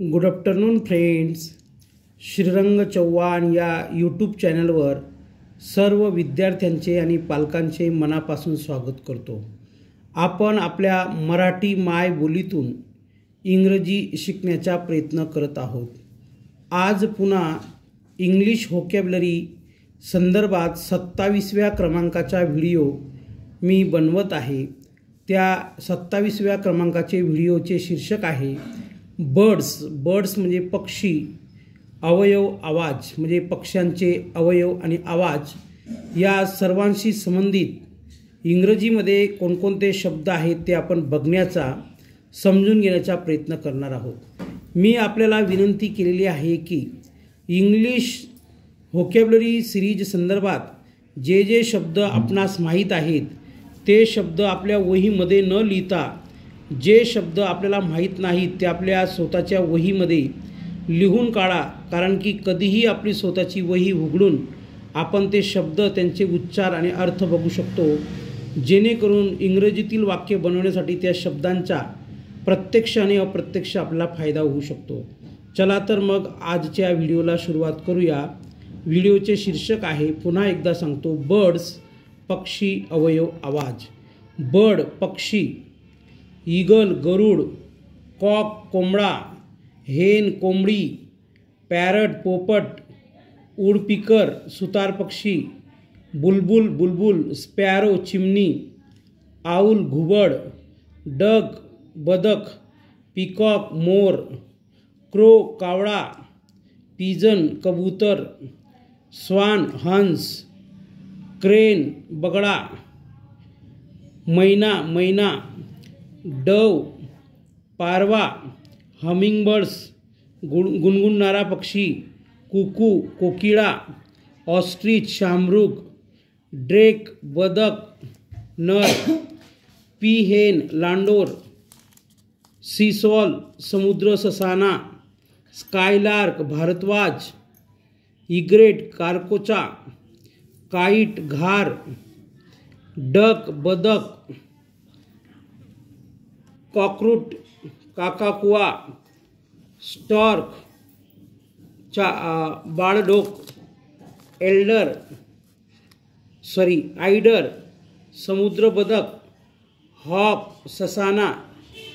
Good afternoon friends. Shrirang Chavan या YouTube चॅनलवर सर्व विद्यार्थ्यांचे आणि पालकांचे मनापासून स्वागत करतो. आपण आपल्या मराठी मायबोलीतून इंग्रजी शिकण्याचा प्रयत्न करत आहोत. आज पुन्हा इंग्लिश व्होकॅब्युलरी संदर्भात 27व्या क्रमांकाचा व्हिडिओ मी बनवत आहे. त्या 27व्या क्रमांकाचे व्हिडिओचे शीर्षक आहे बर्ड्स म्हणजे पक्षी, अवयव आवाज म्हणजे पक्ष्यांचे अवयव आणि आवाज. या सर्वांशी संबंधित इंग्रजीमध्ये कोणकोणते शब्द आहेत ते आपण बघण्याचा, समजून घेण्याचा प्रयत्न करणार आहोत. मी आपल्याला विनंती केलेली आहे की इंग्लिश व्होकॅब्युलरी सिरीज संदर्भात जे जे शब्द आपणास माहीत आहेत ते शब्द आपल्या वहीमध्ये न लिहिता जे शब्द आपल्याला माहीत नाहीत ते आपल्या स्वतःच्या वहीमध्ये लिहून काढा. कारण की कधीही आपली स्वतःची वही उघडून आपण ते शब्द, त्यांचे उच्चार आणि अर्थ बघू शकतो, जेणेकरून इंग्रजीतील वाक्य बनवण्यासाठी त्या शब्दांचा प्रत्यक्ष आणि अप्रत्यक्ष आपल्याला फायदा होऊ शकतो. चला तर मग आजच्या व्हिडिओला सुरुवात करूया. व्हिडिओचे शीर्षक आहे, पुन्हा एकदा सांगतो, बर्ड्स पक्षी, अवयव आवाज. बर्ड पक्षी, ईगल गरुड, कॉक कोंबडा, हेन कोंबडी, पॅरट पोपट, वुडपीकर सुतार पक्षी, बुलबुल बुलबुल, स्पॅरो चिमणी, आऊल घुबड, डक बदक, पिकॉक मोर, क्रो कावळा, पिजन कबूतर, स्वान हंस, क्रेन बगळा, मैना, डव पारवा, हमिंगबर्ड्स गुणगुणणारा पक्षी, कुकू कोकिळा, ऑस्ट्रिच शामृग, ड्रेक बदक नर, पीहेन लांडोर, सीसॉल समुद्र ससाना, स्कायलार्क भारद्वाज, इग्रेट कारकोचा, काईट घार, डक बदक, कॉकरूट काकाकुआ, स्टॉर्क बाळडोक, आयडर समुद्र बदक, हॉक ससाना.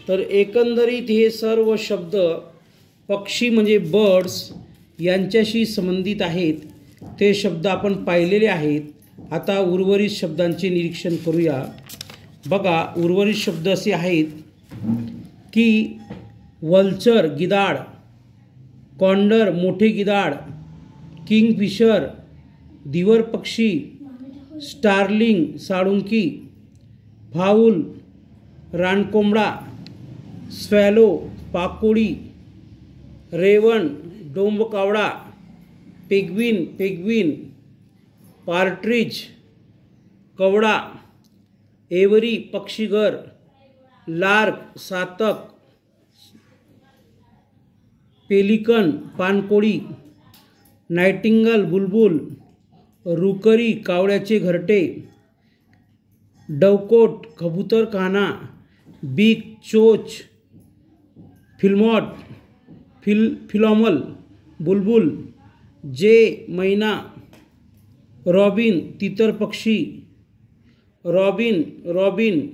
तर एकंदरीत हे सर्व शब्द पक्षी म्हणजे बर्ड्स यांच्याशी संबंधित आहेत. ते शब्द आपण पाहिलेले आहेत. आता उर्वरित शब्दांचे निरीक्षण करूया. बघा, उर्वरित शब्द असे आहेत की वल्चर गिधाड, कॉन्डर मोठे गिधाड, किंगफिशर दिवर पक्षी, स्टार्लिंग साळुंकी, फाऊल रानकोंबडा, स्वॅलो पाकोळी, रेवन डोंबकावळा, पेग्विन, पार्ट्रिज कवडा, एवरी पक्षीघर, लार्क सातक, पेलिकन पानकोळी, नायटिंगल बुलबुल, रुकरी कावळ्याचे घरटे, डवकोट कबूतरखाना, बिग चोच फिलॉमल बुलबुल, जे मैना, रॉबिन तितर पक्षी, रॉबिन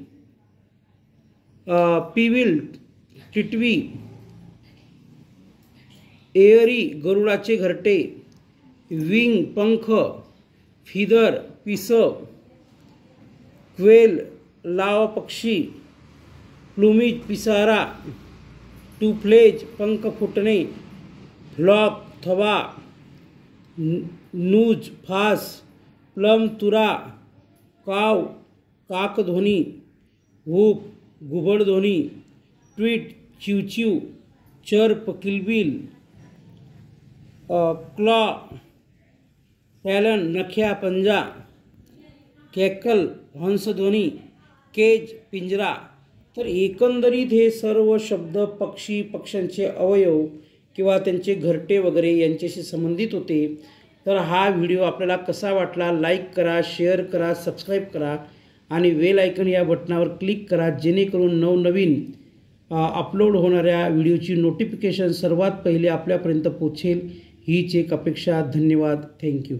पिविल टिटवी, एअरी गरुडाचे घरटे, विंग पंख, फिदर पिस, क्वेल लाव पक्षी, प्लुमिज पिसारा, टूफ्लेज पंख फुटणे, फ्लॉक थवा, नूज फास, प्लम तुरा, काव काकध्वनी, हुप घुबडध्वनी, ट्वीट चिवचिव, चर्प किलबिल, क्लॉ टॅलन नख्या पंजा, कॅकल हंसध्वनी, केज पिंजरा. तर एकंदरीत हे सर्व शब्द पक्षी, पक्ष्यांचे अवयव किंवा त्यांचे घरटे वगैरे यांच्याशी संबंधित होते. तर हा व्हिडिओ आपल्याला कसा वाटला, लाईक करा, शेअर करा, सबस्क्राईब करा आणि बेल आयकॉन या बटनावर क्लिक करा, जेणेकरून नवनवीन अपलोड होणाऱ्या व्हिडिओची नोटिफिकेशन सर्वात पहिले आपल्यापर्यंत पोहोचेल हीच एक अपेक्षा. धन्यवाद. थँक्यू.